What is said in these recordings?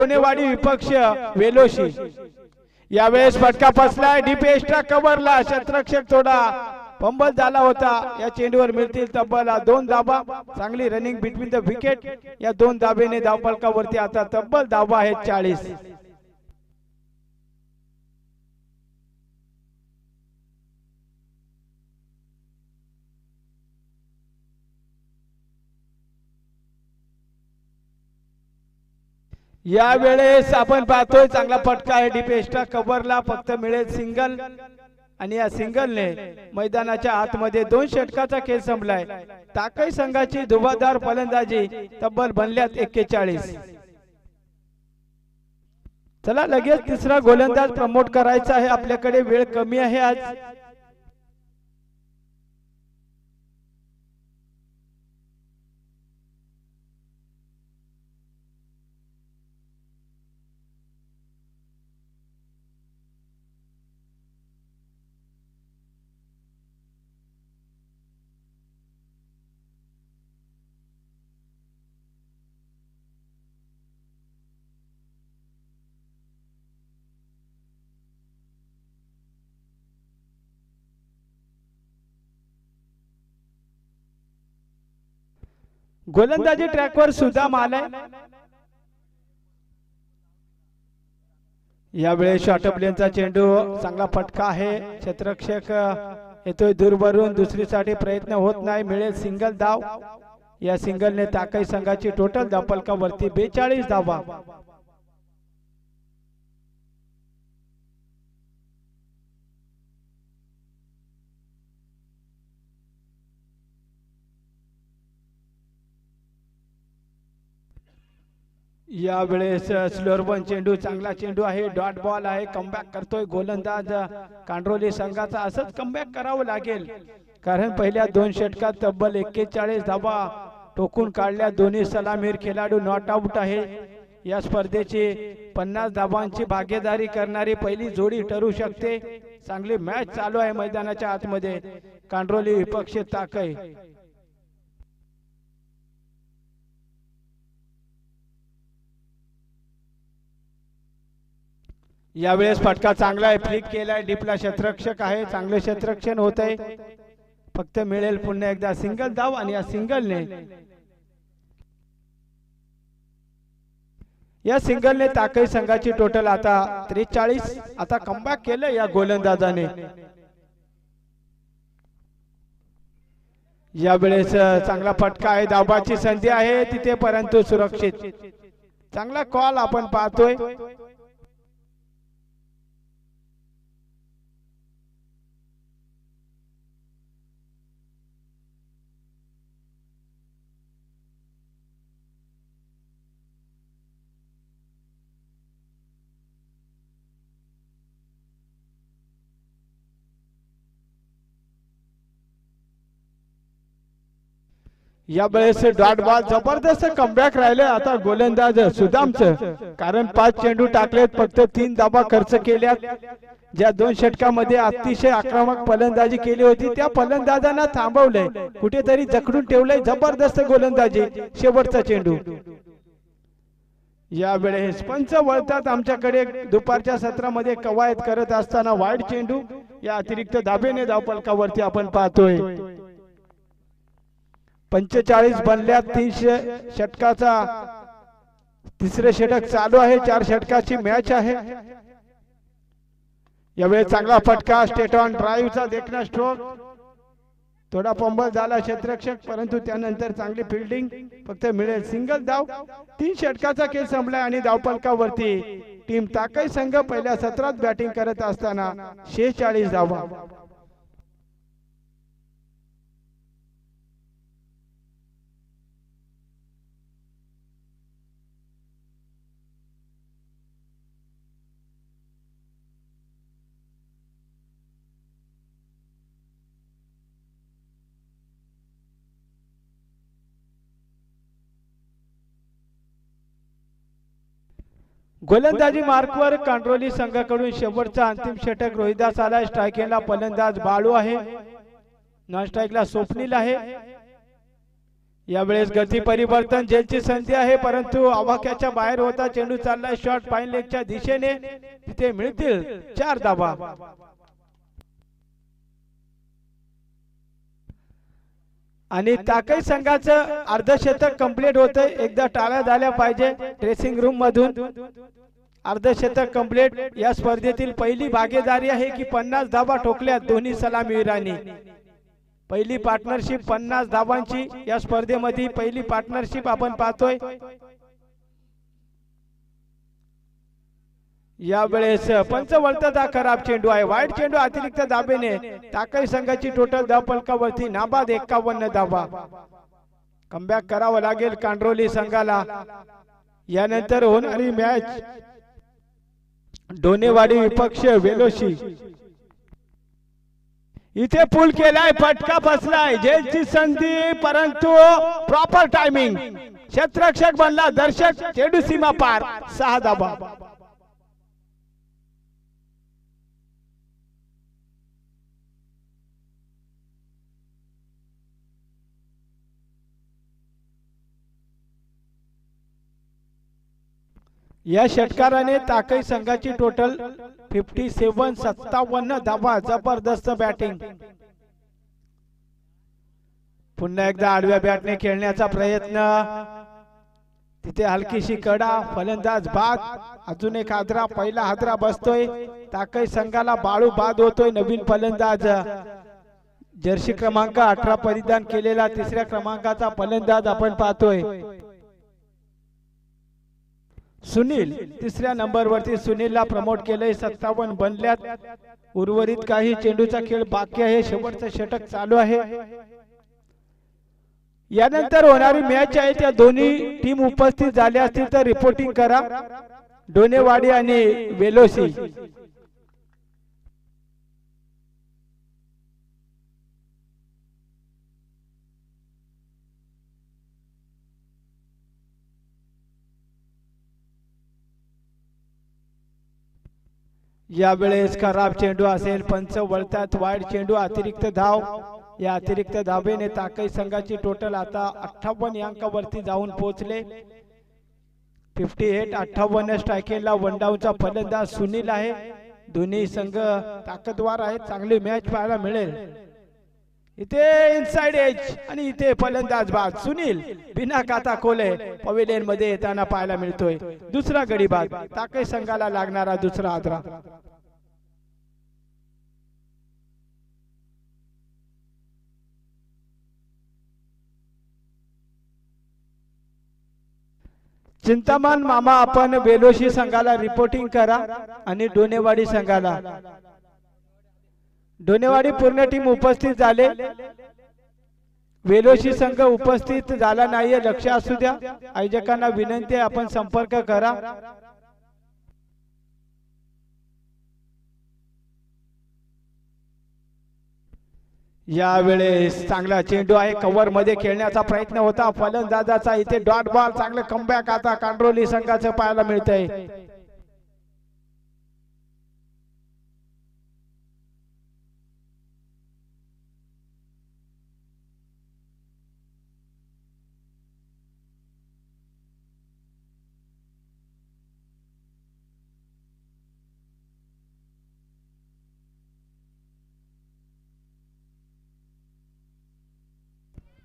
पुणेवाडी विपक्ष वेलोशी यावेळेस फटका फसलाय डीप एक्स्ट्रा कव्हरला क्षेत्ररक्षक थोडा फंबल झाला होता। या चेंडूवर मिळतील तब्बल 2 धाबा। चांगली रनिंग बिटवीन द विकेट। या 2 धाबेने धावफलकावरती आता तब्बल धावा आहेत 40। या वेळेस आपण पाहतोय चांगला फटका आहे डीप एक्स्ट्रा कव्हरला फक्त मिळेल सिंगल आणि या सिंगलने मैदानाच्या आतमध्ये 2 षटकाचा खेळ संपलाय। टाकळी संघाची धुवाधार फलंदाजी तब्बल बनल्यात 41। चला लगेच तिसरा गोलंदाज प्रमोट करायचा आहे आपल्याकडे वेळ कमी आहे आज। गोलंदाजी ट्रॅकवर सुदाम आलाय। यावेळेस शॉर्टअपलेनचा चेंडू चांगला फटका आहे। क्षेत्ररक्षक येतोय दूरवरून दुसरीसाठी प्रयत्न होत नाही मिळेल सिंगल धाव। या सिंगलने टाकळी संघाची टोटल धावफलकावरती 42 धावा। या वेळेस स्लोअरबन चेंडू चांगला चेंडू आहे डॉट बॉल आहे। कमबॅक करतोय गोलंदाज कांड्रोली संघाचा। असंच कमबॅक करावं लागेल कारण पहिल्या 2 षटकात तब्बल 41 धावा टोकून काढल्या। दोन्ही सलामीर खेळाडू नॉट आउट आहे। या स्पर्धेची 50 धावांची भागीदारी करणारी पहिली जोडी ठरू शकते। चांगली मॅच चालू आहे मैदानाच्या आतमध्ये। कांड्रोली विपक्ष टाकळी। यावेळेस फटका चांगला आहे फ्लिक केलाय डीपला क्षेत्ररक्षक आहे। चांगले क्षेत्ररक्षण होत आहे फक्त मिळेल पुन्हा एकदा सिंगल धाव आणि या सिंगलने टाकळी संघाची टोटल आता 43। आता कमबॅक केलं या गोलंदाजाने। यावेळेस चांगला फटका आहे धावाची संधी आहे तिथे परंतु सुरक्षित चांगला कॉल आपण पाहतोय। यावेळेस डॉट बॉल जबरदस्त कमबॅक राहिले आता गोलंदाज सुदामचं कारण 5 चेंडू टाकलेत फक्त 3 धावा खर्च केल्यात। ज्या 2 षटकामध्ये अतिशय आक्रमक फलंदाजी केली होती त्या फलंदाजांना थांबवलंय कुठेतरी जखडून ठेवलंय। जबरदस्त गोलंदाजी शेवटचा चेंडू। यावेळेस पंच वळतात आमच्याकडे दुपारच्या सत्रामध्ये कवायत करत असताना वाईड चेंडू या अतिरिक्त धाबेने धावफलकावरती आपण पाहतोय। 45 बनल्यात 300 षटकाचा तिसरे षटक चालू आहे। 4 षटकाची मॅच आहे। यावेळी चांगला फटका स्टेट ऑन ड्राईव्हचा देखणा स्ट्रोक थोडा पंबल झाला क्षेत्ररक्षक परंतु त्यानंतर चांगली फिल्डिंग फक्त मिळेल सिंगल धाव। 3 षटकाचा खेळ संपलाय आणि धावफलकावरती टीम टाकळी संघ पहिल्या सत्रात बॅटिंग करत असताना 46 धावा। गोलंदाजी मार्कवर कांड्रोली संघाकडून शेवटचा अंतिम षटक रोहिदास आला। स्ट्रायकिंगला फलंदाज बाळू आहे। नॉन स्ट्राइकला स्वप्नील आहे। यावेळेस गती परिवर्तन जेलची संधी आहे, परंतु आवाक्याच्या बाहेर होता चेंडू चाललाय शॉट फाईन लेगच्या दिशेने, तिथे मिळतील 4 धावा. आणि ताकई संघाचं अर्धशतक कंप्लीट होतंय. एकदा टाळ्या झाल्या पाहिजे ड्रेसिंग रूम मधून. अर्धशतक कंप्लीट. या स्पर्धेतील पहिली भागीदारी आहे की 50 धावा ठोकल्यात दोन्ही सलामीवीरांनी. पहिली पार्टनरशिप 50 धावांची या स्पर्धेमध्ये पहिली पार्टनरशिप आपण पाहतोय. यावेळेस पंच वळतात खराब चेंडू आहे. वाईट चेंडू अतिरिक्त धाबेने ताकई संघाची टोटल धाव फलकावरती नाबाद 51 धावा. कमबॅक करावं लागेल कांड्रोली संघाला. यानंतर होणारी मॅच डोनेवाडी विपक्ष वेलोशी. इथे पूल केलाय, फटका बसलाय, जेलची संधी, परंतु प्रॉपर टायमिंग. क्षेत्ररक्षक बनला दर्शक, चेंडू सीमा पार, 6 धावा. या षटकाराने ताकई संघाची टोटल 57 धावा. जबरदस्त बॅटिंग. पुन्हा एकदा आडव्या बॅटने खेळण्याचा प्रयत्न. तिथे हलकीशी कडा, फलंदाज बाद. अजून एक हादरा, पहिला हादरा बसतोय. ताकई संघाला बाळू बाद होतोय. नवीन फलंदाज जर्सी क्रमांक 18 परिधान केलेला 3ऱ्या क्रमांकाचा फलंदाज आपण पाहतोय. सुनील 3ऱ्या नंबरवरती सुनीलला प्रमोट केलंय. 57 बनल्यात. उर्वरित काही चेंडूचा खेळ बाकी आहे. शेवटचं षटक चालू आहे. यानंतर होणारी मॅच आहे त्या दोन्ही टीम उपस्थित झाल्या असतील तर रिपोर्टिंग करा. डोनेवाडी आणि वेलोसी. यावेळेस खराब चेंडू असेल. पंच वळतात. वाईट चेंडू, अतिरिक्त धाव. या अतिरिक्त धावेने ताकई संघाची टोटल आता 58 अंकावरती जाऊन पोहोचले. 58 स्ट्रायकिंगला वन डाऊनचा फलंदाज सुनील आहे. दोन्ही संघ ताकदवार आहेत. चांगली मॅच पाहायला मिळेल. इथे इनसाइड एज आणि इथे फलंदाज बाद. सुनील बिना खाता खोले पवेलियन मध्ये येताना पाहायला मिळतोय. दुसरा गडी बाद. ताकई संघाला लागणारा दुसरा आदरा. चिंतामण मामा आपण वेलोशी संघाला रिपोर्टिंग करा आणि डोनेवाडी संघाला. डोनेवाडी पूर्ण टीम उपस्थित झाले. वेलोशी संघ उपस्थित झाला नाहीये, लक्ष असू द्या. आयोजकांना विनंती आहे आपण संपर्क करा. यावेळेस चांगला चेंडू आहे. कव्हर मध्ये खेळण्याचा प्रयत्न होता फलंदाजाचा. इथे डॉट बॉल. चांगलं कमबॅक आता कांड्रोली संघाचं पाहायला मिळतंय.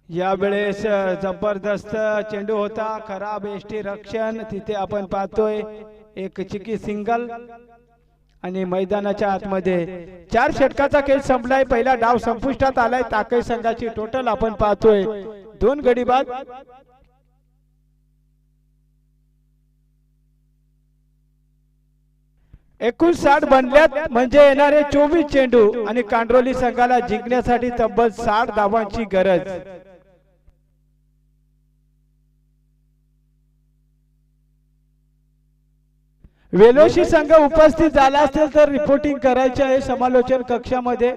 यावेळेस जबरदस्त चेंडू होता. खराब एष्टी रक्षण. तिथे आपण पाहतोय एक चिकी सिंगल आणि मैदानाच्या आतमध्ये 4 षटकाचा खेळ संपलाय. पहिला डाव संपुष्टात आलाय. ताकई संघाची टोटल आपण पाहतोय 2 गडी बाद. एकूण 60 बनल्यात म्हणजे येणारे 24 चेंडू आणि कांड्रोली संघाला जिंकण्यासाठी तब्बल 60 धावांची गरज. वेलोशी संघ उपस्थित झाला असेल तर रिपोर्टिंग करायचे आहे समालोचन कक्षामध्ये.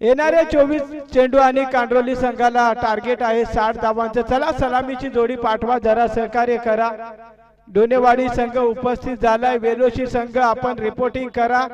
येणाऱ्या 24 चेंडू आणि कांड्रोली संघाला टार्गेट आहे 60 धावांचं. चला सलामीची जोडी पाठवा, जरा सहकार्य करा. डोनेवाडी संघ उपस्थित झालाय, वेलोशी संघ आपण रिपोर्टिंग करा.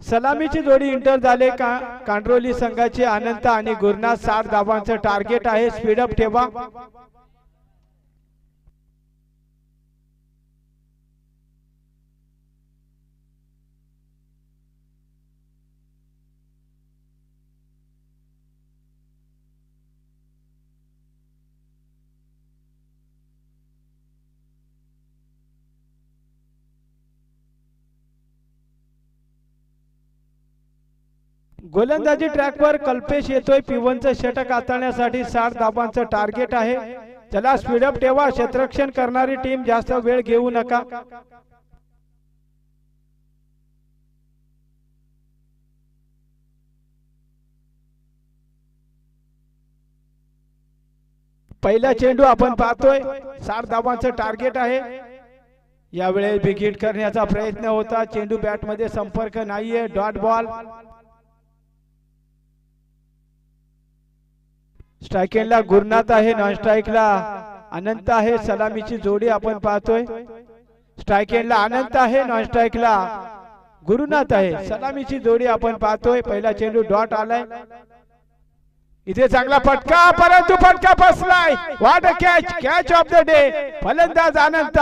सलामीची जोडी इंटर झाले. कांड्रोली संघाचे अनंत आणि गुरुनाथ 60 धावांचं टार्गेट आहे. स्पीडअप ठेवा. गोलंदाजी ट्रॅकवर कल्पेश येतोय. पिवनचं षटक हाताळण्यासाठी 60 धावांचं टार्गेट आहे. चला स्पीडअप ठेवा. क्षेत्ररक्षण करणारी टीम जास्त वेळ घेऊ नका. पहिला चेंडू आपण पाहतोय, 60 धावांचं टार्गेट आहे. यावेळेस बिग हिट करण्याचा प्रयत्न होता. चेंडू बॅट मध्ये संपर्क नाहीये. Dot ball. स्ट्राइक एंडला गुरुनाथ आहे, नॉन स्ट्राइकला अनंत आहे. सलामीची जोडी आपण पाहतोय. स्ट्राइक एंडला अनंत आहे, नॉन स्ट्राइकला गुरुनाथ आहे. सलामीची जोडी आपण पाहतोय. पहिला चेंडू डॉट आलाय. इथे चांगला फटका, परंतु फटका बसलाय. What a catch, catch of the day. फलंदाज अनंत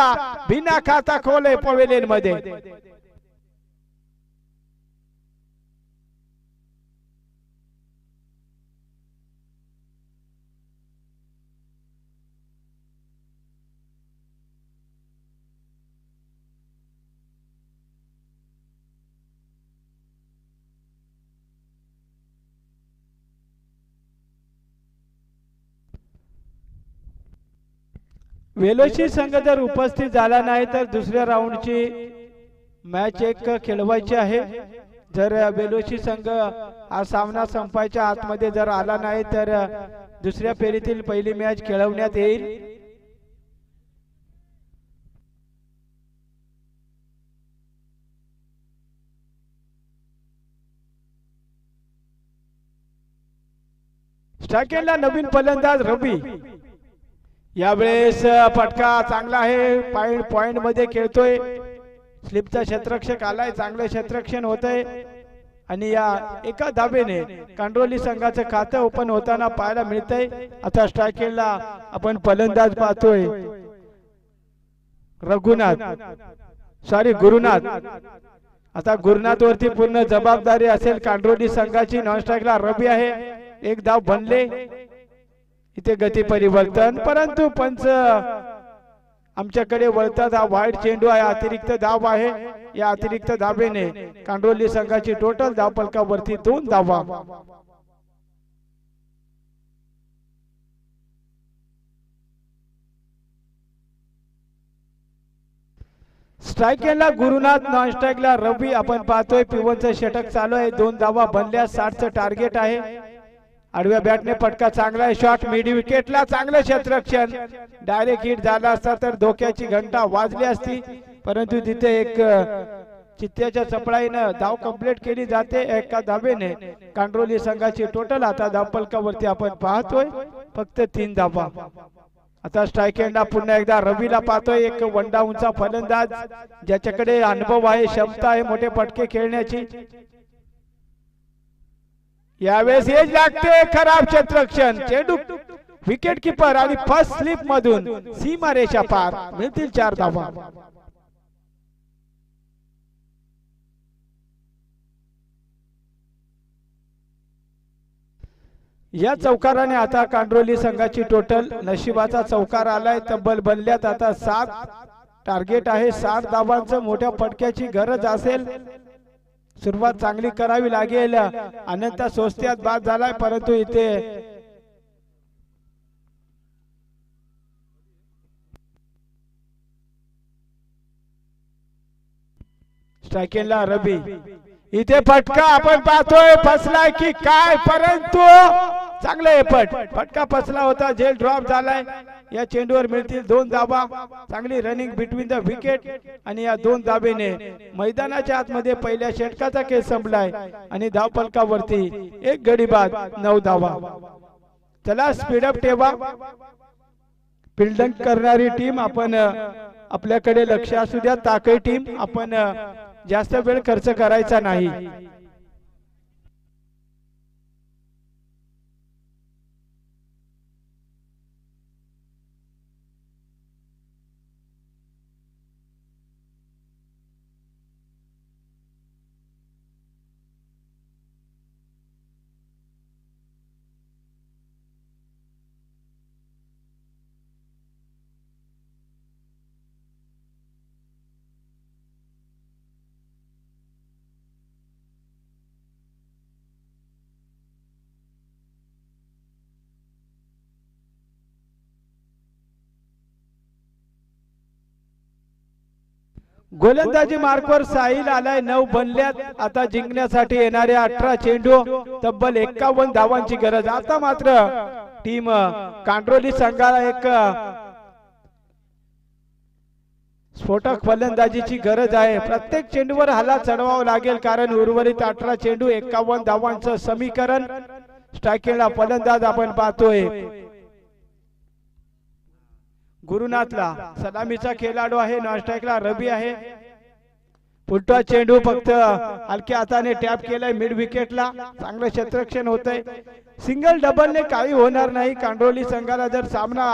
बिना खाता खोले पवेलियन मध्ये. वेलोशी संघ जर उपस्थित झाला नाही तर दुसऱ्या राऊंडची मॅच एक खेळवायची आहे. जर वेलोशी संघ हा सामना संपायच्या आतमध्ये जर आला नाही तर दुसऱ्या फेरीतील पहिली मॅच खेळवण्यात येईल. स्ट्राइकला नवीन फलंदाज रवी. यावेळेस फटका चांगला आहे. पॉइंट मध्ये खेळतोय. स्लिपचा क्षेत्ररक्षक आलाय. चांगलं क्षेत्ररक्षण होतंय आणि या एका धाबेने कांड्रोली संघाचं खातं ओपन होताना पाहायला मिळतंय. आता स्ट्राइकला आपण फलंदाज पाहतोय गुरुनाथ. आता गुरुनाथ वरती पूर्ण जबाबदारी असेल कांड्रोली संघाची. नॉन स्ट्राइकला रवी आहे. एक धाव बनले. इथे गती परिवर्तन, परंतु पंच आमच्याकडे वळतात. हा वाईट चेंडू आहे. अतिरिक्त धाव आहे. या अतिरिक्त धावेने कांड्रोली संघाची टोटल धावफलकावरती 2 धावा. स्ट्राइकला गुरुनाथ, नॉन स्ट्राइकला रवी आपण पाहतोय. पिवनचं षटक चालू आहे. 2 धावा बनल्या. 60चं टार्गेट आहे. आडव्या बॅटने फटका चांगला आहे. शॉट मिड विकेटला. चांगलं क्षेत्ररक्षण. डायरेक्ट हिट झाला असता तर धोक्याची घंटा वाजली असती, परंतु तिथे एक चित्त्याच्या चपळाईनं धाव कंप्लीट केली जाते. एका धावेने कांड्रोली संघाची टोटल आता धावफलकावरती आपण पाहतोय फक्त 3 धावा. आता स्ट्राइक एंडला पुन्हा एकदा रवीला पाहतोय. एक वन डाऊनचा फलंदाज ज्याच्याकडे अनुभव आहे, क्षमता आहे मोठे फटके खेळण्याची. यावेळेस एज लागते. खराब क्षेत्ररक्षण. चेंडू विकेट कीपर आणि फर्स्ट स्लिप मधून सीमारेषा पार. मिळतील 4 धावा. या चौकाराने आता कांड्रोली संघाची टोटल नशिबाचा चौकार आलाय. तब्बल बनल्यात आता 7 टार्गेट आहे. 7 धावांचं मोठ्या फटक्याची गरज असेल. सुरुवात चांगली करावी लागेल. अनंत सोस्त्यात बाद झालाय परंतु इथे स्ट्रायकिंगला रवी. इथे फटका आपण पाहतोय फसलाय की काय परंतु चांगले फटका फसला होता. झेल ड्रॉप झालाय. या चेंडूवर मिळतील 2 धावा. चांगली रनिंग बिटवीन द विकेट आणि या 2 धावेने मैदानाच्या आतमध्ये पहिल्या षटकाचा खेळ संपलाय आणि धावफलकावरती 1 गडी बाद 9 धावा. चला स्पीडअप ठेवा. फिल्डिंग करणारी टीम आपण आपल्याकडे लक्ष असू द्या. ताकई टीम आपण जास्त वेळ खर्च करायचा नाही. गोलंदाजी मार्कवर साहिल आलाय. 9 बनल्यात. आता जिंकण्यासाठी येणारे 18 चेंडू तब्बल 51 धावांची गरज. आता मात्र टीम कांड्रोली संघाला एक स्फोटक फलंदाजीची गरज आहे. प्रत्येक चेंडूवर हल्ला चढवावा लागेल कारण उर्वरित 18 चेंडू 51 धावांचं समीकरण. स्ट्रायकिंगला फलंदाज आपण पाहतोय गुरुनाथला. सलामीचा खेळाडू आहे. नॉन स्ट्राइकला रवी आहे. पुढचा चेंडू फक्त हलक्या हाताने टॅप केलाय मिड विकेटला. चांगलं क्षेत्ररक्षण होतंय. सिंगल डबलने काही होणार नाही. कांड्रोली संघाला जर सामना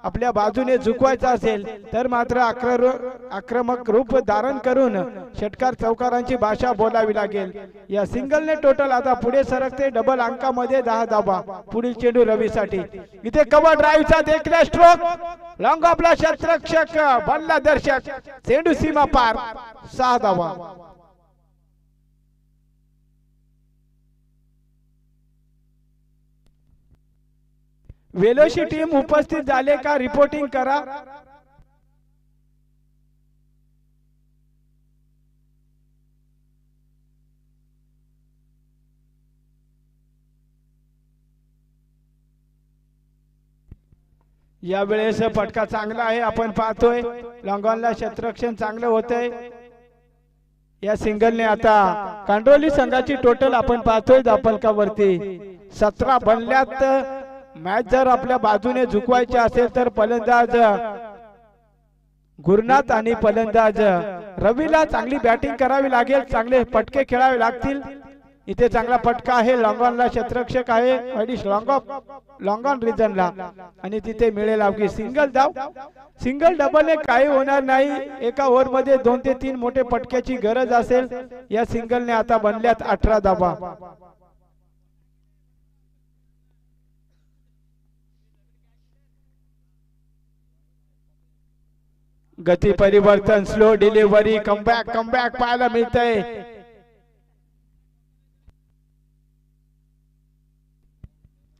आपल्या बाजूने झुकवायचा असेल तर मात्र आक्रमक रूप धारण करून षटकार चौकारांची भाषा बोलावी लागेल. या सिंगलने टोटल आता पुढे सरकते. डबल अंकामध्ये 10 धावा. पुढील चेंडू रवीसाठी. इथे कव्हर ड्राईव्हचा देखील स्ट्रोक. लॉंग ऑफला क्षेत्ररक्षक बनला दर्शक. चेंडू सीमा पार. 6 धावा. वेलोशी टीम उपस्थित झाले का रिपोर्टिंग करा. या वेळेस फटका चांगला आहे. आपण पाहतोय लॉंगॉनला क्षेत्ररक्षण चांगलं होतंय. या सिंगलने आता कांड्रोली संघाची टोटल आपण पाहतोय धावफलकावरती 17 बनल्यात. मॅच जर आपल्या बाजूने झुकवायची असेल तर फलंदाज गुरुनाथ आणि फलंदाज रवीला चांगली बॅटिंग करावी लागेल. चांगले फटके खेळावे लागतील. इथे चांगला फटका आहे. लॉंगॉनला क्षेत्ररक्षक आहे. अडीच लॉंगॉन रिजनला आणि तिथे मिळेल अवघी सिंगल धाव. सिंगल डबलने काही होणार नाही. एका ओव्हर मध्ये 2 ते 3 मोठे फटक्याची गरज असेल. या सिंगलने आता बनल्यात 18 धावा. गती परिवर्तन स्लो डिलिव्हरी कमबॅक पाहायला मिळतंय.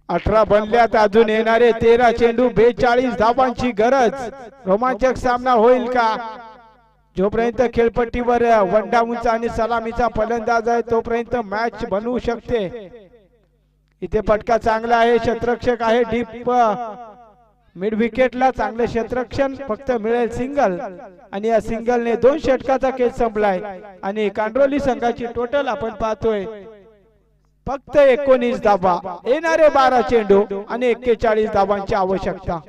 अठरा बनल्यात. अजून येणारे 13 चेंडू 42 धावांची गरज. रोमांचक सामना होईल का. जोपर्यंत खेळपट्टीवर वंडा उंच आणि सलामीचा फलंदाज आहे तोपर्यंत मॅच बनवू शकते. इथे फटका चांगला आहे. क्षेत्ररक्षक आहे डीप मिड विकेटला. चांगले क्षेत्ररक्षण. फक्त मिळेल सिंगल आणि या सिंगलने 2 षटकाचा खेळ संपलाय आणि कांड्रोली संघाची टोटल आपण पाहतोय फक्त 19 धावा. येणारे 12 चेंडू आणि 41 धावांची आवश्यकता.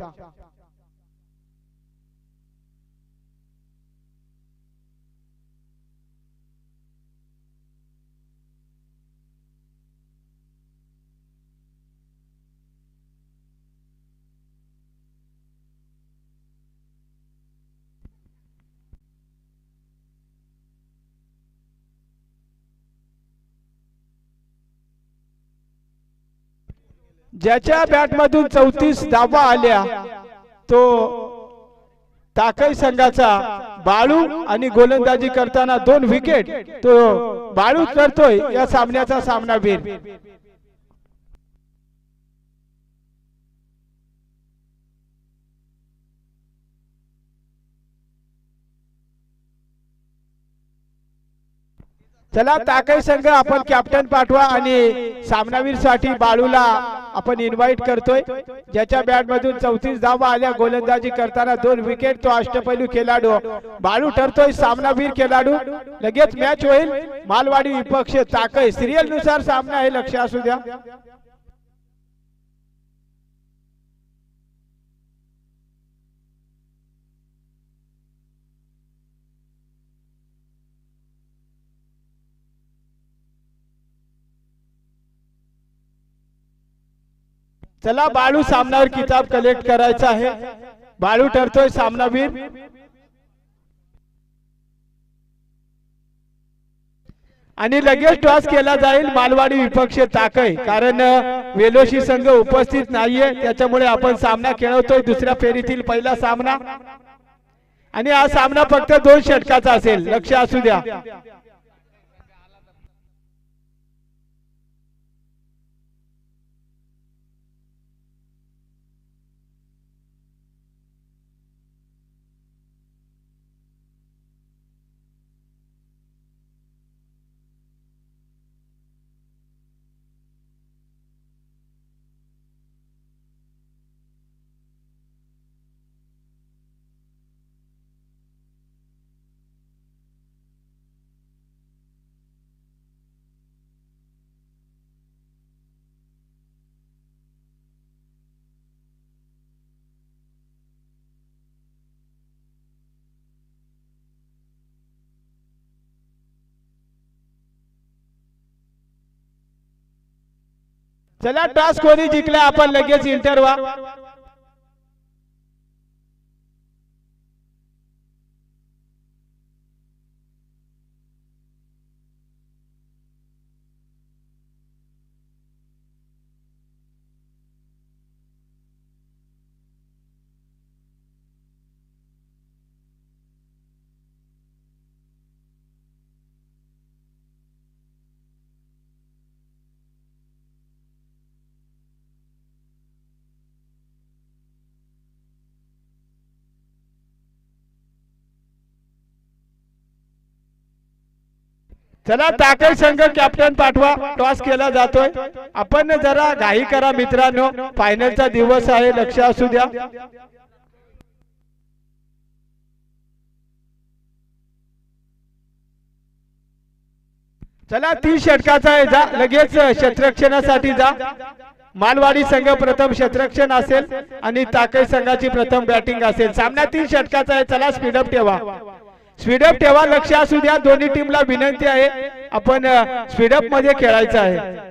ज्याच्या बॅट मधून 34 धावा आल्या तो टाकळी संघाचा बाळू आणि गोलंदाजी करताना 2 विकेट तो बाळू करतोय या सामन्याचा सामनावीर। चला टाकळी संघ आपण कॅप्टन पाठवा आणि सामनावीर साठी बाळूला आपण इन्व्हाइट करतोय। ज्याच्या बॅट मधून 34 धावा आल्या गोलंदाजी करताना 2 विकेट तो अष्टपैलू खेळाडू बाळू ठरतोय सामनावीर खेळाडू। लगेच मॅच होईल मालवाडी विपक्ष टाकळी। सिरियल नुसार सामना आहे, लक्ष असू द्या। चला बाळू सामनावर किताब कलेक्ट करायचा आहे। बाळू ठरतोय सामनावीर आणि लगेच टॉस केला जाईल मालवाडी विपक्ष टाकळी। कारण वेलोशी संघ उपस्थित नाहीये त्याच्यामुळे आपण सामना खेळवतोय दुसऱ्या फेरीतील पहिला सामना आणि हा सामना फक्त 2 षटकाचा असेल, लक्ष असू द्या। चला टॉस कोणी जिंकला आपण लगेच इंटर व्हा। चला टाकळी संघ कॅप्टन पाठवा, टॉस केला जातोय। आपण जरा घाई करा मित्रांनो, फायनलचा दिवस आहे, लक्ष असू द्या। चला 30 षटकाचा आहे, जा लगेच क्षेत्ररक्षणासाठी जा। मालवाडी संघ प्रथम क्षेत्ररक्षण असेल आणि टाकळी संघाची प्रथम बॅटिंग असेल। सामना 30 षटकाचा आहे, चला स्पीडअप ठेवा, स्पीडअप ठेवा, लक्ष असू द्या। दोन्ही टीमला विनंती आहे आपण स्पीडअप मध्ये खेळायचं आहे।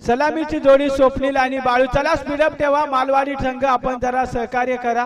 सलामीची जोडी स्वप्नील आणि बाळू. चला स्पीडअप ठेवा मालवाडी संघ, आपण जरा सहकार्य करा.